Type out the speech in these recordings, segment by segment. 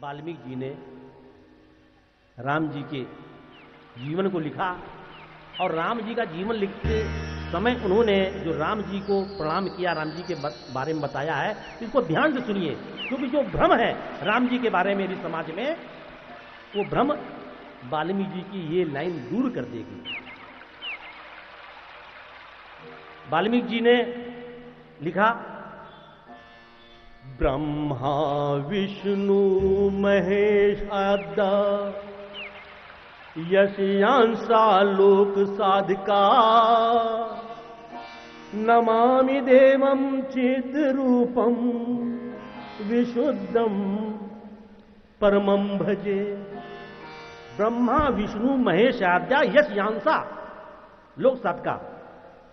वाल्मीकि जी ने राम जी के जीवन को लिखा और राम जी का जीवन लिखते समय उन्होंने जो राम जी को प्रणाम किया, राम जी के बारे में बताया है, इसको ध्यान से सुनिए, क्योंकि जो भ्रम है राम जी के बारे में भी समाज में, वो भ्रम वाल्मीकि जी की ये लाइन दूर कर देगी। वाल्मीकि जी ने लिखा, ब्रह्मा विष्णु महेश आद्या यशयांसा लोक साधिका नमामि देवं चिद रूपम विशुद्धम परमं भजे। ब्रह्मा विष्णु महेश आद्या यशयांसा लोक साधिका,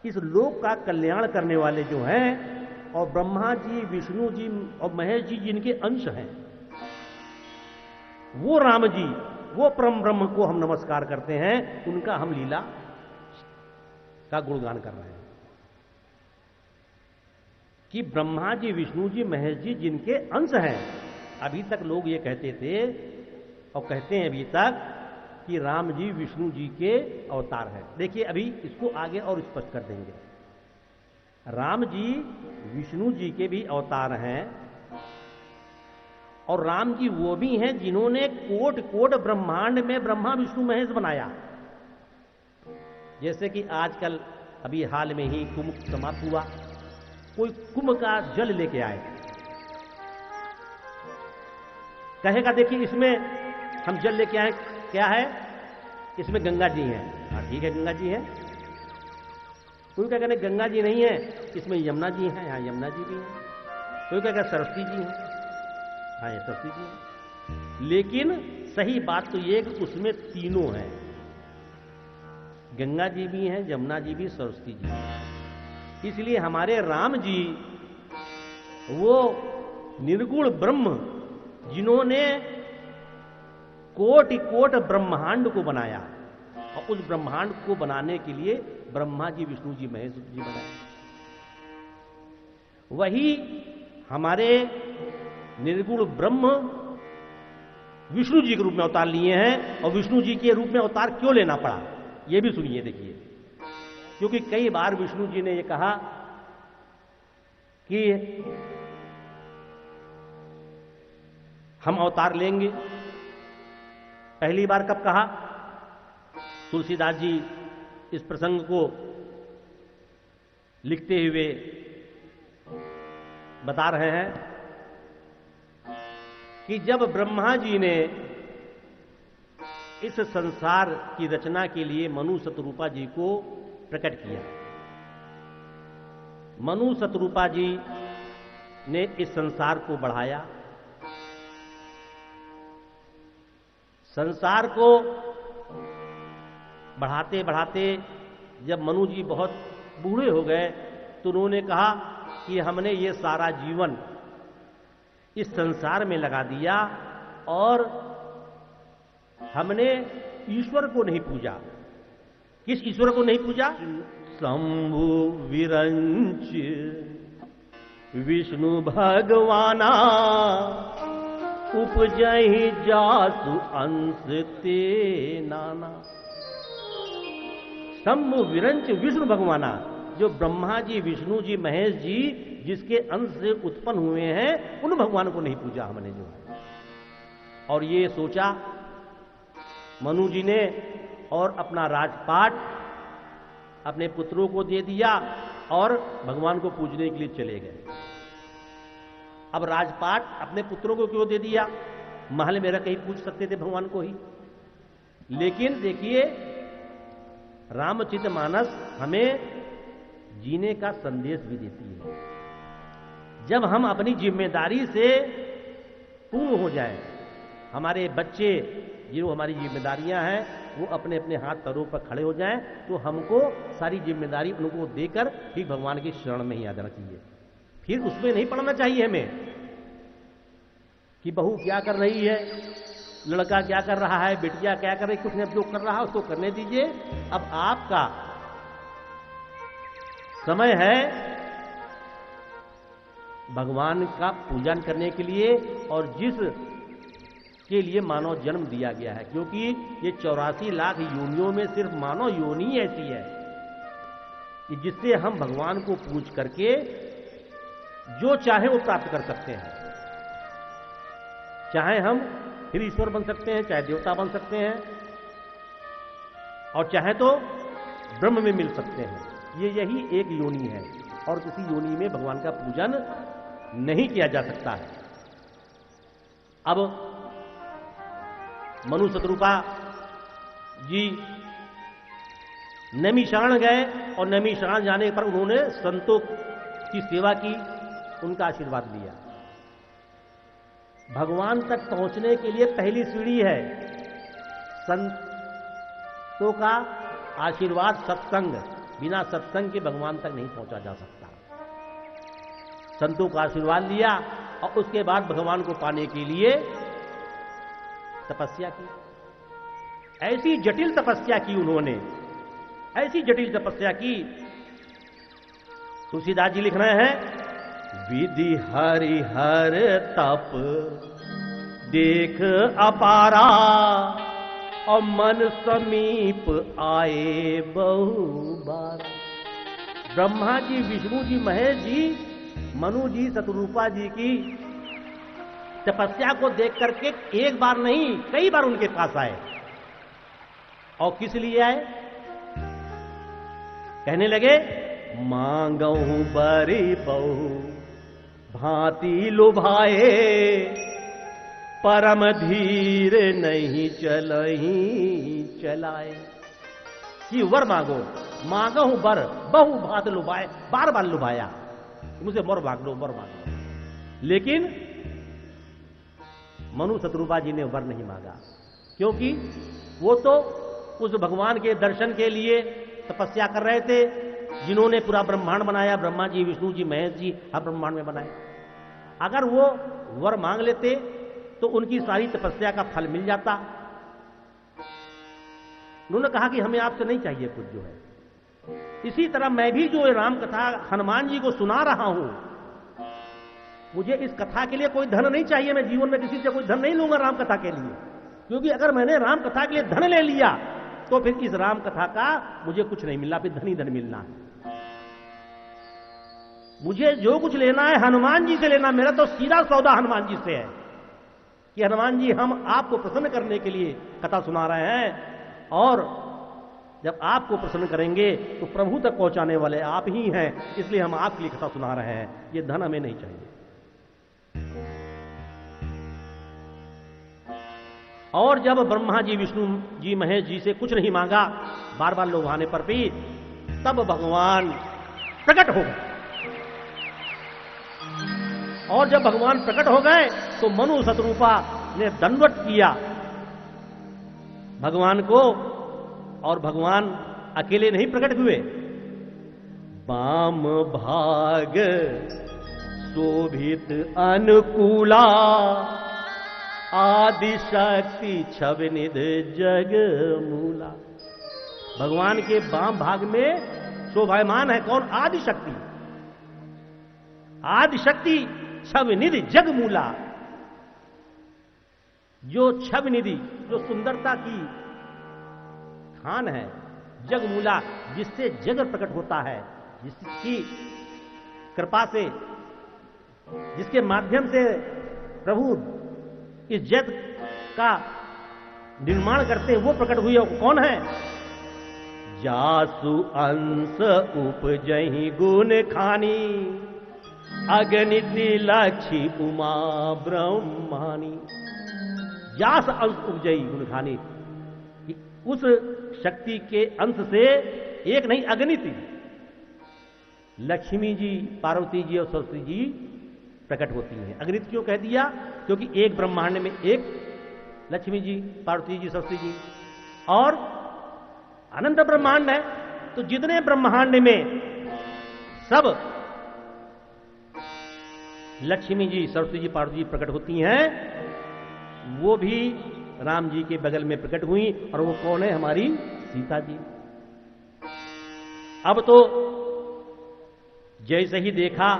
इस लोक का कल्याण करने वाले जो हैं, और ब्रह्मा जी विष्णु जी और महेश जी जिनके अंश हैं, वो राम जी, वो परम ब्रह्म को हम नमस्कार करते हैं, उनका हम लीला का गुणगान कर रहे हैं कि ब्रह्मा जी विष्णु जी महेश जी जिनके अंश हैं। अभी तक लोग ये कहते थे और कहते हैं अभी तक कि राम जी विष्णु जी के अवतार हैं। देखिए अभी इसको आगे और स्पष्ट कर देंगे। राम जी विष्णु जी के भी अवतार हैं और राम जी वो भी हैं जिन्होंने कोट कोट ब्रह्मांड में ब्रह्मा विष्णु महेश बनाया। जैसे कि आजकल अभी हाल में ही कुंभ समाप्त हुआ, कोई कुंभ का जल लेके आए, कहेगा देखिए इसमें हम जल लेके आए, क्या है इसमें? गंगा जी हैं। हाँ ठीक है, गंगा जी हैं। कोई क्या कहने गंगा जी नहीं है, इसमें यमुना जी हैं। हाँ यमुना जी भी हैं। कोई क्या सरस्वती जी हैं। हाँ ये सरस्वती जी हैं। लेकिन सही बात तो ये कि उसमें तीनों हैं, गंगा जी भी हैं, यमुना जी भी, सरस्वती जी भी। इसलिए हमारे राम जी वो निर्गुण ब्रह्म जिन्होंने कोटि कोट ब्रह्मांड को बनाया, और उस ब्रह्मांड को बनाने के लिए ब्रह्मा जी विष्णु जी महेश जी बनाए, वही हमारे निर्गुण ब्रह्म विष्णु जी के रूप में अवतार लिए हैं। और विष्णु जी के रूप में अवतार क्यों लेना पड़ा, यह भी सुनिए। देखिए, क्योंकि कई बार विष्णु जी ने यह कहा कि हम अवतार लेंगे। पहली बार कब कहा? तुलसीदास जी इस प्रसंग को लिखते हुए बता रहे हैं कि जब ब्रह्मा जी ने इस संसार की रचना के लिए मनु शतरूपा जी को प्रकट किया, मनु शतरूपा जी ने इस संसार को बढ़ाया, संसार को बढ़ाते बढ़ाते जब मनु जी बहुत बूढ़े हो गए तो उन्होंने कहा कि हमने ये सारा जीवन इस संसार में लगा दिया और हमने ईश्वर को नहीं पूजा। किस ईश्वर को नहीं पूजा? शंभु विरंच विष्णु भगवाना उपजहि जासु अंश ते नाना। शंभु विरंच विष्णु भगवाना, जो ब्रह्मा जी विष्णु जी महेश जी जिसके अंश से उत्पन्न हुए हैं, उन भगवान को नहीं पूजा हमने जो है। और ये सोचा मनु जी ने और अपना राजपाट अपने पुत्रों को दे दिया और भगवान को पूजने के लिए चले गए। अब राजपाट अपने पुत्रों को क्यों दे दिया? महल में रख ही पूज सकते थे भगवान को ही। लेकिन देखिए, रामचरितमानस हमें जीने का संदेश भी देती है। जब हम अपनी जिम्मेदारी से पूर्ण हो जाएं, हमारे बच्चे जो हमारी जिम्मेदारियां हैं वो अपने अपने हाथ पैरों पर खड़े हो जाएं, तो हमको सारी जिम्मेदारी उनको देकर ठीक भगवान की शरण में ही आ जाना चाहिए। फिर उसमें नहीं पड़ना चाहिए हमें कि बहू क्या कर रही है, लड़का क्या कर रहा है, बेटिया क्या कर रही है, कुछ नहीं, जो कर रहा है उसको करने दीजिए। अब आपका समय है भगवान का पूजन करने के लिए, और जिस के लिए मानव जन्म दिया गया है, क्योंकि ये 84 लाख योनियों में सिर्फ मानव योनि ऐसी है कि जिससे हम भगवान को पूज करके जो चाहे वो प्राप्त कर सकते हैं। चाहे हम फिर ईश्वर बन सकते हैं, चाहे देवता बन सकते हैं, और चाहे तो ब्रह्म में मिल सकते हैं। ये यही एक योनि है और किसी योनि में भगवान का पूजन नहीं किया जा सकता है। अब मनु शतरूपा जी नैमी शरण गए और नैमी शरण जाने पर उन्होंने संतों की सेवा की, उनका आशीर्वाद लिया। भगवान तक पहुंचने के लिए पहली सीढ़ी है संतों का आशीर्वाद, सत्संग। बिना सत्संग के भगवान तक नहीं पहुंचा जा सकता। संतों का आशीर्वाद लिया और उसके बाद भगवान को पाने के लिए तपस्या की। ऐसी जटिल तपस्या की उन्होंने, ऐसी जटिल तपस्या की। तुलसीदास जी लिख रहे हैं, विधि हरिहर तप देख अपारा और मन समीप आए बहु बार। ब्रह्मा जी, विष्णु जी, महेश जी, मनु जी, शतरूपा जी की तपस्या को देख करके एक बार नहीं कई बार उनके पास आए। और किस लिए आए? कहने लगे, मांगहूं बरी बहु भांति लुभाए, परम धीर नहीं चलही चलाए। कि वर मांगो, मांगहूं बर बहु भांति लुभाए, बार बार लुभाया, मुझे वर मांग लो, वर मांग लो। लेकिन मनु शतरूपा जी ने वर नहीं मांगा, क्योंकि वो तो उस भगवान के दर्शन के लिए तपस्या कर रहे थे जिन्होंने पूरा ब्रह्मांड बनाया। ब्रह्मा जी, विष्णु जी, महेश जी हर ब्रह्मांड में बनाए। अगर वो वर मांग लेते तो उनकी सारी तपस्या का फल मिल जाता। उन्होंने कहा कि हमें आपसे नहीं चाहिए कुछ जो है। इसी तरह मैं भी जो राम कथा हनुमान जी को सुना रहा हूं, मुझे इस कथा के लिए कोई धन नहीं चाहिए। मैं जीवन में किसी से कोई धन नहीं लूंगा राम कथा के लिए, क्योंकि अगर मैंने राम कथा के लिए धन ले लिया तो फिर इस राम कथा का मुझे कुछ नहीं मिलना, फिर धन ही धन मिलना है। मुझे जो कुछ लेना है हनुमान जी से लेना। मेरा तो सीधा सौदा हनुमान जी से है कि हनुमान जी, हम आपको प्रसन्न करने के लिए कथा सुना रहे हैं, और जब आपको प्रसन्न करेंगे तो प्रभु तक पहुंचाने वाले आप ही हैं, इसलिए हम आपके लिए कथा सुना रहे हैं। ये धन हमें नहीं चाहिए। और जब ब्रह्मा जी, विष्णु जी, महेश जी से कुछ नहीं मांगा, बार बार लोभाने पर भी, तब भगवान प्रकट हो गए। और जब भगवान प्रकट हो गए तो मनु शतरूपा ने दंडवत किया भगवान को, और भगवान अकेले नहीं प्रकट हुए। वाम भाग शोभित अनुकूला, आदि शक्ति छवनिध जग मूला। भगवान के वाम भाग में शोभायमान है कौन? आदि शक्ति। आदि शक्ति छवनिधि जग मूला, जो छवनिधि, जो सुंदरता की खान है, जग मूला, जिससे जग प्रकट होता है, जिसकी कृपा से, जिसके माध्यम से प्रभु इस जगत का निर्माण करते हैं, वो प्रकट हुई है। कौन है? जासु अंश उपजहि गुण खानी, अगणित लक्ष्मी उमा ब्रह्मानी। जास अंश उपजई गुण खानी, उस शक्ति के अंश से एक नहीं अगणित लक्ष्मी जी, पार्वती जी और सरस्वती जी प्रकट होती हैं। अगणित क्यों कह दिया? क्योंकि एक ब्रह्मांड में एक लक्ष्मी जी, पार्वती जी, सरस्वती जी, और अनंत ब्रह्मांड है। तो जितने ब्रह्मांड में सब लक्ष्मी जी, सरस्वती जी, पार्वती जी प्रकट होती हैं, वो भी राम जी के बगल में प्रकट हुई। और वो कौन है? हमारी सीता जी। अब तो जैसे ही देखा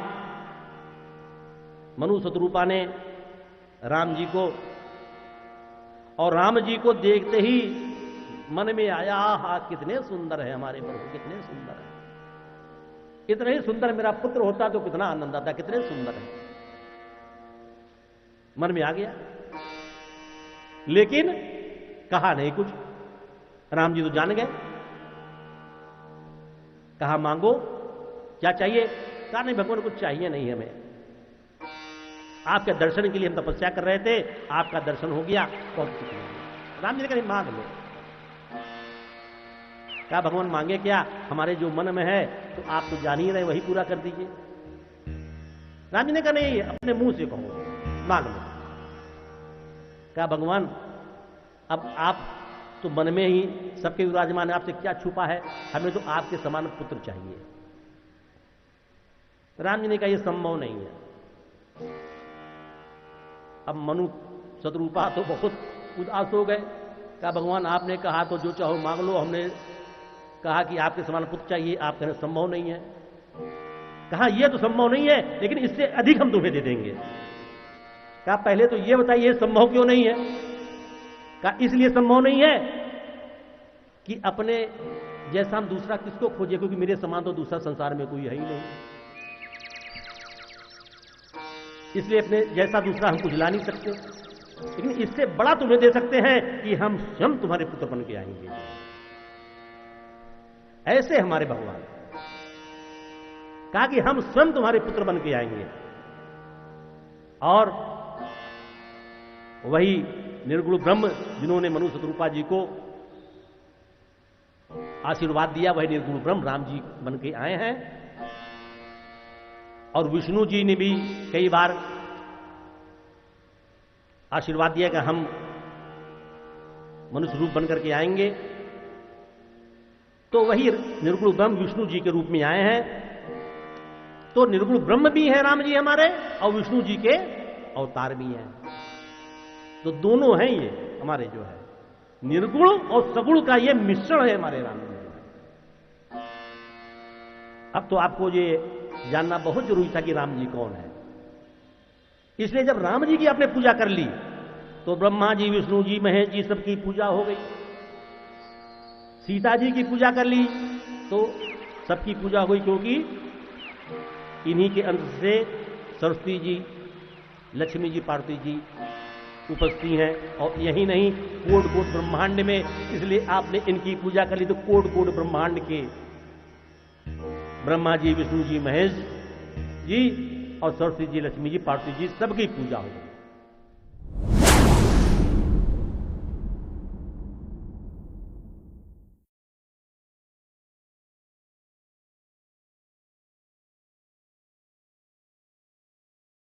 मनु शतरूपा ने राम जी को, और राम जी को देखते ही मन में आया, हा कितने सुंदर है हमारे प्रभु, कितने सुंदर है, इतना ही सुंदर मेरा पुत्र होता तो कितना आनंद आता, कितने सुंदर है, मन में आ गया। लेकिन कहा नहीं कुछ। राम जी तो जान गए। कहा मांगो क्या चाहिए। कहा नहीं भगवान कुछ चाहिए नहीं हमें, आपके दर्शन के लिए हम तपस्या कर रहे थे, आपका दर्शन हो गया तो कुछ नहीं। राम जी ने कहा मांग लो। क्या भगवान मांगे क्या, हमारे जो मन में है तो आप तो जान ही रहे, वही पूरा कर दीजिए। राम जी ने कहा नहीं, अपने मुंह से कहो, मांग लो। क्या भगवान अब आप तो मन में ही सबके विराजमान है, आपसे क्या छुपा है, हमें तो आपके समान पुत्र चाहिए। राम जी ने कहा यह संभव नहीं है। अब मनु शत्रुपा तो बहुत उदास हो गए। कहा भगवान आपने कहा तो जो चाहो मांग लो, हमने कहा कि आपके समान पुत्र चाहिए, आप कहने संभव नहीं है। कहा यह तो संभव नहीं है, लेकिन इससे अधिक हम तुम्हें दे देंगे। कहा पहले तो यह बताइए संभव क्यों नहीं है। कहा इसलिए संभव नहीं है कि अपने जैसा हम दूसरा किसको खोजे, क्योंकि मेरे समान तो दूसरा संसार में कोई है ही नहीं, इसलिए अपने जैसा दूसरा हम कुछ ला नहीं सकते। लेकिन इससे बड़ा तुम्हें दे सकते हैं कि हम स्वयं तुम्हारे पुत्र बन के आएंगे। ऐसे हमारे भगवान कहा कि हम स्वयं तुम्हारे पुत्र बन के आएंगे। और वही निर्गुण ब्रह्म जिन्होंने मनु शत्रुपा जी को आशीर्वाद दिया, वही निर्गुण ब्रह्म राम जी बन के आए हैं। और विष्णु जी ने भी कई बार आशीर्वाद दिया कि हम मनुष्य रूप बनकर के आएंगे। तो वही निर्गुण ब्रह्म विष्णु जी के रूप में आए हैं। तो निर्गुण ब्रह्म भी हैं राम जी हमारे, और विष्णु जी के अवतार भी हैं। तो दोनों हैं ये हमारे जो है निर्गुण और सगुण का ये मिश्रण है हमारे राम जी। अब तो आपको ये जानना बहुत जरूरी था कि राम जी कौन है। इसलिए जब राम जी की आपने पूजा कर ली तो ब्रह्मा जी, विष्णु जी, महेश जी सबकी पूजा हो गई। सीता जी की पूजा कर ली तो सबकी पूजा हुई, क्योंकि इन्हीं के अंश से सरस्वती जी, लक्ष्मी जी, पार्वती जी उपस्थित हैं। और यही नहीं, कोट कोट ब्रह्मांड में, इसलिए आपने इनकी पूजा कर ली तो कोट कोट ब्रह्मांड के ब्रह्मा जी, विष्णु जी, महेश जी और सरस्वती जी, लक्ष्मी जी, पार्वती जी सबकी पूजा हो।